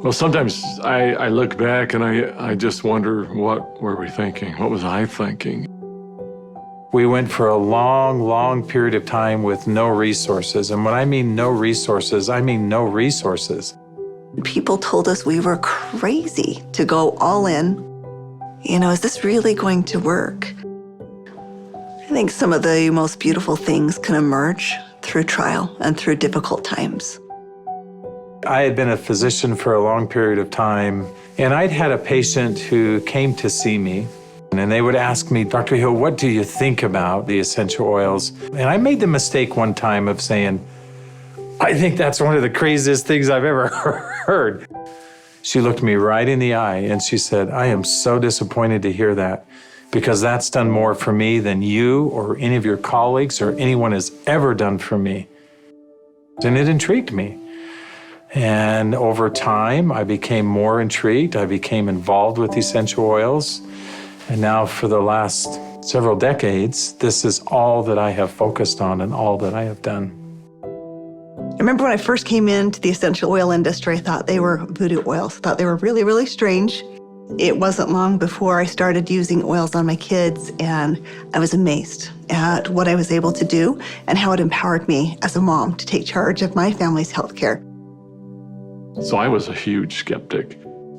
Well, sometimes I look back and I just wonder, what were we thinking? What was I thinking? We went for a long, long period of time with no resources. And when I mean no resources, I mean no resources. People told us we were crazy to go all in. You know, is this really going to work? I think some of the most beautiful things can emerge through trial and through difficult times. I had been a physician for a long period of time, and I'd had a patient who came to see me, and they would ask me, Dr. Hill, what do you think about the essential oils? And I made the mistake one time of saying, I think that's one of the craziest things I've ever heard. She looked me right in the eye and she said, I am so disappointed to hear that, because that's done more for me than you or any of your colleagues or anyone has ever done for me. And it intrigued me. And over time, I became more intrigued. I became involved with essential oils. And now for the last several decades, this is all that I have focused on and all that I have done. I remember when I first came into the essential oil industry, I thought they were voodoo oils. I thought they were really, really strange. It wasn't long before I started using oils on my kids, and I was amazed at what I was able to do and how it empowered me as a mom to take charge of my family's healthcare. So I was a huge skeptic.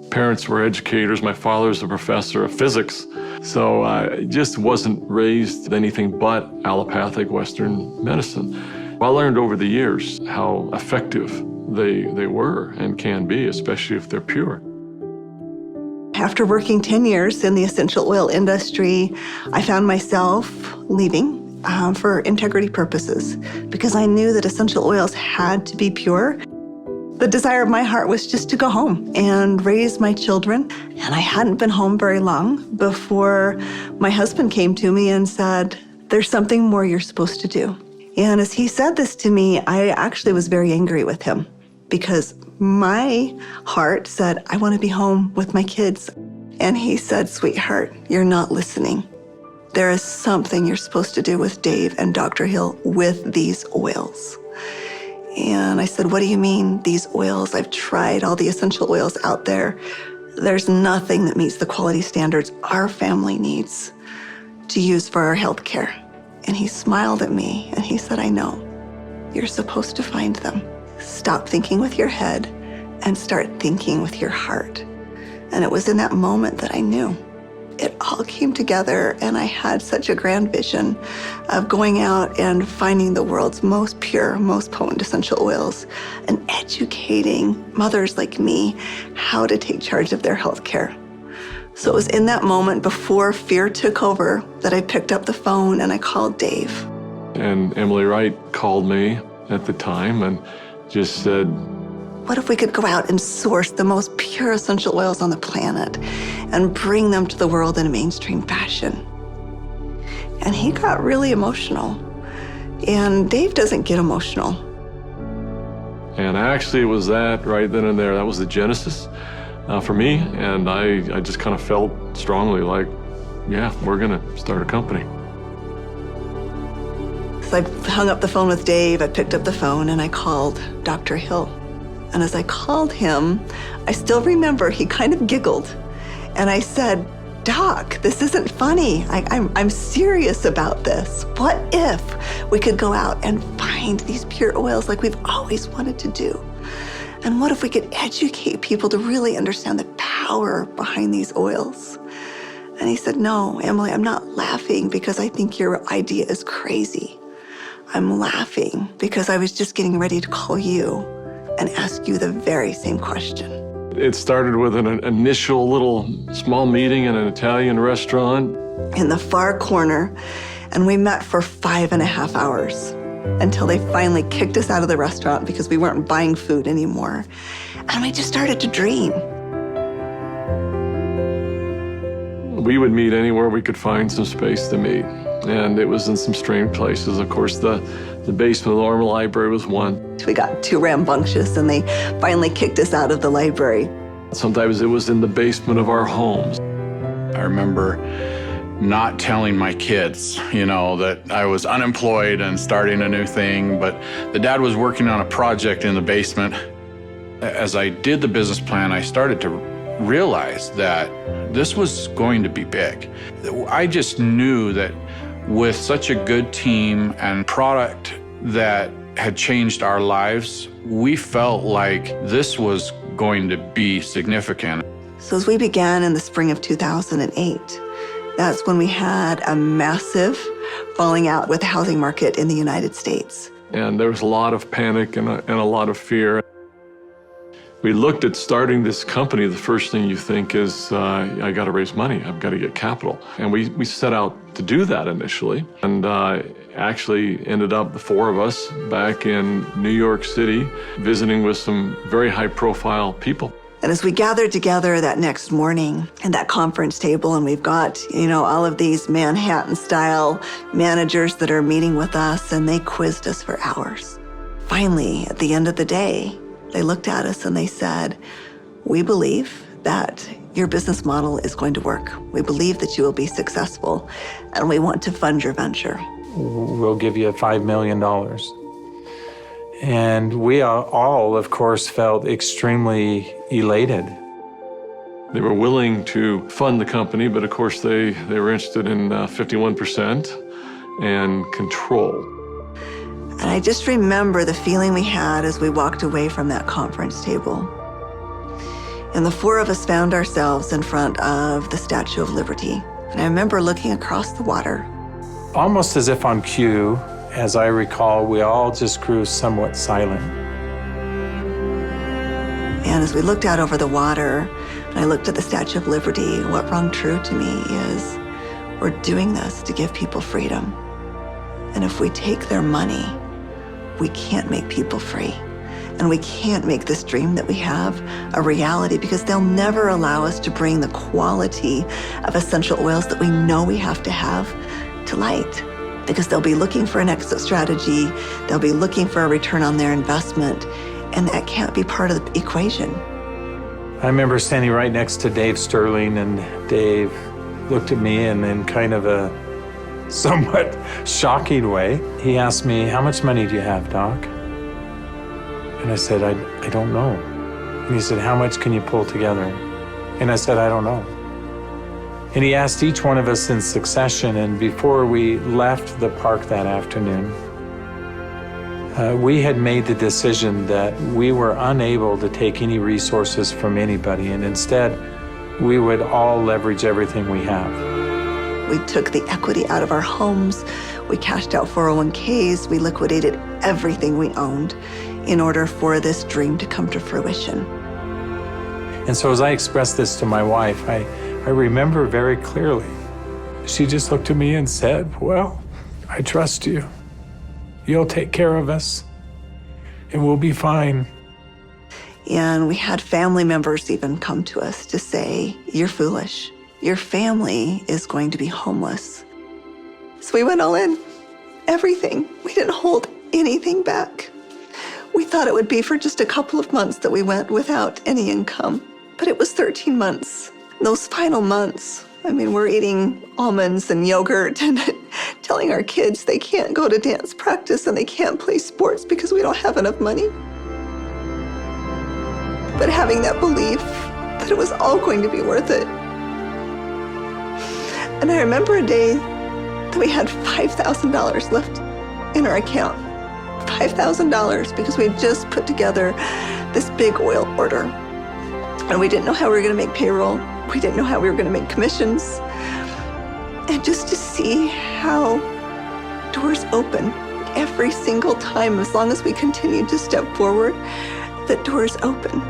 Parents were educators. My father's a professor of physics. So I just wasn't raised anything but allopathic Western medicine. I learned over the years how effective they were and can be, especially if they're pure. After working 10 years in the essential oil industry, I found myself leaving for integrity purposes because I knew that essential oils had to be pure. The desire of my heart was just to go home and raise my children. And I hadn't been home very long before my husband came to me and said, there's something more you're supposed to do. And as he said this to me, I actually was very angry with him because my heart said, I want to be home with my kids. And he said, sweetheart, you're not listening. There is something you're supposed to do with Dave and Dr. Hill with these oils. And I said, what do you mean, these oils? I've tried all the essential oils out there. There's nothing that meets the quality standards our family needs to use for our health care. And he smiled at me and he said, I know. You're supposed to find them. Stop thinking with your head and start thinking with your heart. And it was in that moment that I knew. It all came together, and I had such a grand vision of going out and finding the world's most pure, most potent essential oils and educating mothers like me how to take charge of their health care. So it was in that moment before fear took over that I picked up the phone and I called Dave. And Emily Wright called me at the time and just said, what if we could go out and source the most pure essential oils on the planet and bring them to the world in a mainstream fashion? And he got really emotional. And Dave doesn't get emotional. And actually it was that right then and there. That was the genesis for me. And I just kind of felt strongly like, yeah, we're going to start a company. So I hung up the phone with Dave. I picked up the phone and I called Dr. Hill. And as I called him, I still remember he kind of giggled. And I said, Doc, this isn't funny. I'm serious about this. What if we could go out and find these pure oils like we've always wanted to do? And what if we could educate people to really understand the power behind these oils? And he said, no, Emily, I'm not laughing because I think your idea is crazy. I'm laughing because I was just getting ready to call you and ask you the very same question. It started with an initial little small meeting in an Italian restaurant. In the far corner, and we met for 5.5 hours until they finally kicked us out of the restaurant because we weren't buying food anymore. And we just started to dream. We would meet anywhere we could find some space to meet. And it was in some strange places. Of course, the basement of the Normal Library was one. We got too rambunctious and they finally kicked us out of the library. Sometimes it was in the basement of our homes. I remember not telling my kids, that I was unemployed and starting a new thing, but the dad was working on a project in the basement. As I did the business plan, I started to realize that this was going to be big. I just knew that with such a good team and product that had changed our lives, we felt like this was going to be significant. So as we began in the spring of 2008, that's when we had a massive falling out with the housing market in the United States. And there was a lot of panic and a lot of fear. We looked at starting this company. The first thing you think is, I got to raise money. I've got to get capital. And we set out to do that initially. And actually ended up, the four of us, back in New York City, visiting with some very high-profile people. And as we gathered together that next morning at that conference table, and we've got, all of these Manhattan-style managers that are meeting with us, and they quizzed us for hours. Finally, at the end of the day, they looked at us and they said, "We believe that your business model is going to work. We believe that you will be successful, and we want to fund your venture. We'll give you $5 million. And we all, of course, felt extremely elated. They were willing to fund the company, but of course they were interested in 51% and control. And I just remember the feeling we had as we walked away from that conference table. And the four of us found ourselves in front of the Statue of Liberty. And I remember looking across the water. Almost as if on cue, as I recall, we all just grew somewhat silent. And as we looked out over the water, and I looked at the Statue of Liberty, what rung true to me is we're doing this to give people freedom. And if we take their money, we can't make people free. And we can't make this dream that we have a reality, because they'll never allow us to bring the quality of essential oils that we know we have to light. Because they'll be looking for an exit strategy, they'll be looking for a return on their investment, and that can't be part of the equation. I remember standing right next to Dave Sterling, and Dave looked at me, and in kind of a somewhat shocking way, he asked me, "How much money do you have, Doc?" And I said, I don't know. And he said, "How much can you pull together?" And I said, "I don't know." And he asked each one of us in succession, and before we left the park that afternoon, we had made the decision that we were unable to take any resources from anybody, and instead, we would all leverage everything we have. We took the equity out of our homes, we cashed out 401ks, we liquidated everything we owned in order for this dream to come to fruition. And so as I expressed this to my wife, I remember very clearly, she just looked at me and said, "Well, I trust you. You'll take care of us, and we'll be fine." And we had family members even come to us to say, "You're foolish. Your family is going to be homeless." So we went all in, everything. We didn't hold anything back. We thought it would be for just a couple of months that we went without any income, but it was 13 months. Those final months, we're eating almonds and yogurt and telling our kids they can't go to dance practice and they can't play sports because we don't have enough money. But having that belief that it was all going to be worth it. And I remember a day that we had $5,000 left in our account. $5,000 because we had just put together this big oil order. And we didn't know how we were going to make payroll. We didn't know how we were going to make commissions. And just to see how doors open every single time, as long as we continued to step forward, that doors open.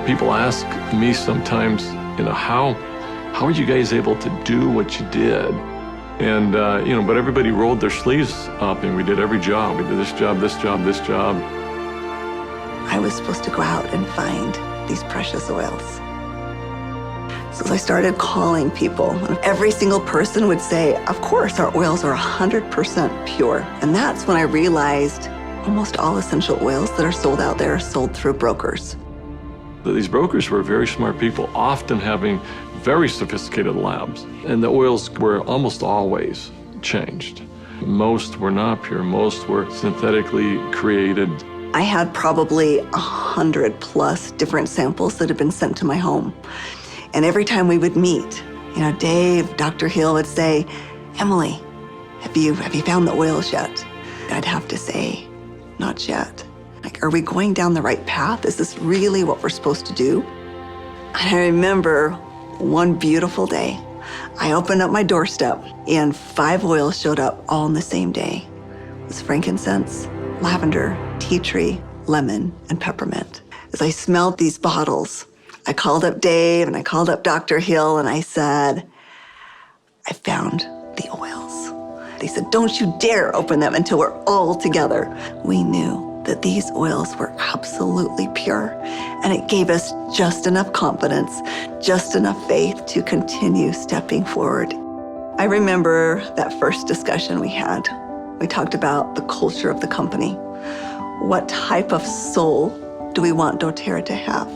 People ask me sometimes, how are you guys able to do what you did? And, but everybody rolled their sleeves up and we did every job. We did this job, this job, this job. I was supposed to go out and find these precious oils. So as I started calling people, every single person would say, "Of course, our oils are 100% pure." And that's when I realized almost all essential oils that are sold out there are sold through brokers. These brokers were very smart people, often having very sophisticated labs. And the oils were almost always changed. Most were not pure. Most were synthetically created. I had probably 100+ different samples that had been sent to my home. And every time we would meet, Dave, Dr. Hill would say, Emily, have you found the oils yet? I'd have to say, not yet. Like, are we going down the right path? Is this really what we're supposed to do? And I remember one beautiful day, I opened up my doorstep and 5 oils showed up all in the same day. It was frankincense, lavender, tea tree, lemon, and peppermint. As I smelled these bottles, I called up Dave and I called up Dr. Hill and I said, I found the oils. They said, don't you dare open them until we're all together. We knew that these oils were absolutely pure, and it gave us just enough confidence, just enough faith to continue stepping forward. I remember that first discussion we had. We talked about the culture of the company. What type of soul do we want doTERRA to have?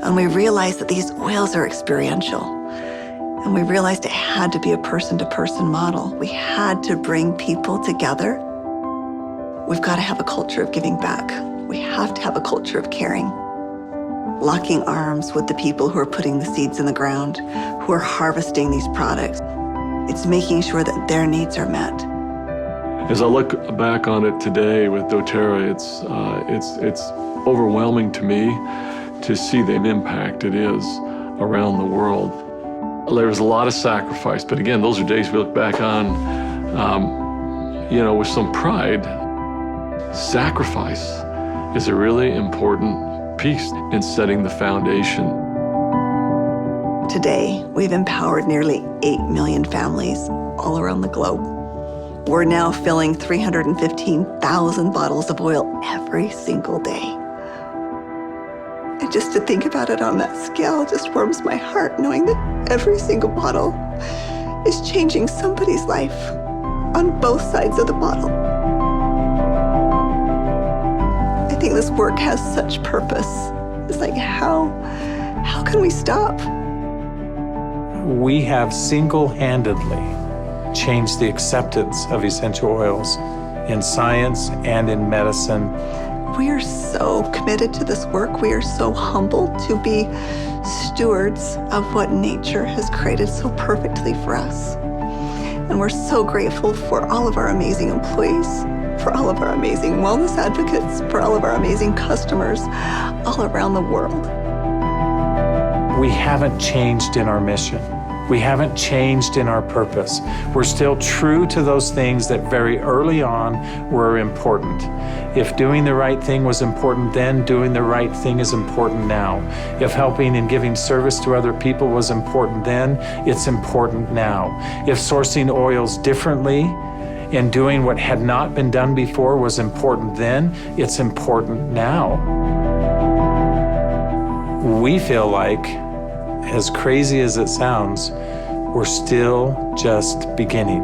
And we realized that these oils are experiential. And we realized it had to be a person-to-person model. We had to bring people together. We've got to have a culture of giving back. We have to have a culture of caring. Locking arms with the people who are putting the seeds in the ground, who are harvesting these products. It's making sure that their needs are met. As I look back on it today with doTERRA, it's overwhelming to me to see the impact it is around the world. There was a lot of sacrifice, but again, those are days we look back on, with some pride. Sacrifice is a really important piece in setting the foundation. Today, we've empowered nearly 8 million families all around the globe. We're now filling 315,000 bottles of oil every single day. And just to think about it on that scale just warms my heart, knowing that every single bottle is changing somebody's life on both sides of the bottle. I think this work has such purpose. It's like, how can we stop? We have single-handedly changed the acceptance of essential oils in science and in medicine. We are so committed to this work. We are so humbled to be stewards of what nature has created so perfectly for us. And we're so grateful for all of our amazing employees, for all of our amazing wellness advocates, for all of our amazing customers all around the world. We haven't changed in our mission. We haven't changed in our purpose. We're still true to those things that very early on were important. If doing the right thing was important then, doing the right thing is important now. If helping and giving service to other people was important then, it's important now. If sourcing oils differently and doing what had not been done before was important then, it's important now. We feel like, as crazy as it sounds, we're still just beginning.